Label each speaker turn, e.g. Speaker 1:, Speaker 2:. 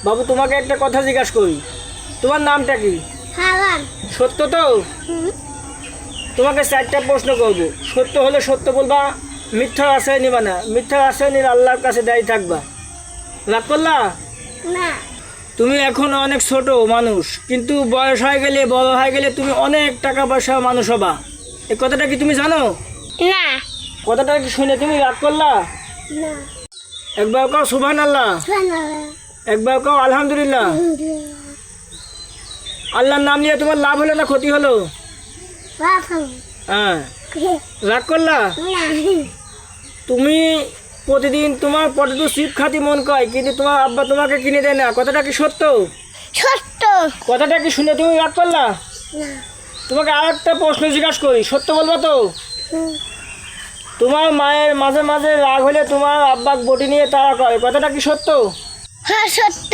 Speaker 1: বাবু তোমাকে একটা কথা জিজ্ঞাসা করি, তোমার নামটা কি?
Speaker 2: হারান।
Speaker 1: সত্য তো? তোমাকে 4টা প্রশ্ন করব, সত্য হলে সত্য বলবা, মিথ্যা আছে নিবা না, মিথ্যা আছে নিলে আল্লাহর কাছে দায়ী থাকবা। রাগ করলা?
Speaker 2: না।
Speaker 1: তুমি এখন অনেক ছোট মানুষ, কিন্তু বয়স হয়ে গেলে, বড় হয়ে গেলে তুমি অনেক টাকা পয়সা মানুষ হবা। এই কথাটা কি তুমি জানো?
Speaker 2: না।
Speaker 1: কথাটা কি শুনে তুমি রাগ করলা?
Speaker 2: না।
Speaker 1: একবার কাও সুবহানাল্লাহ, একবার কাও আলহামদুলিল্লাহ। আল্লাহর নাম নিয়ে তোমার লাভ হলো না ক্ষতি হলো? হ্যাঁ, রাগ করলা? তুমি প্রতিদিন তোমার পটেটো চিপ খাতি মন কয়, কিন্তু তোমার আব্বা তোমাকে কিনে দেয় না, কথাটা কি সত্য?
Speaker 2: সত্য।
Speaker 1: কথাটা কি শুনে তুমি রাগ করলা?
Speaker 2: না।
Speaker 1: তোমাকে আর একটা প্রশ্ন জিজ্ঞাসা করি, সত্য বলবা তো? তোমার মায়ের মাঝে মাঝে রাগ হলে তোমার আব্বাক বটি নিয়ে তাড়া করে, কথাটা কি সত্য?
Speaker 2: হ্যাঁ সত্য।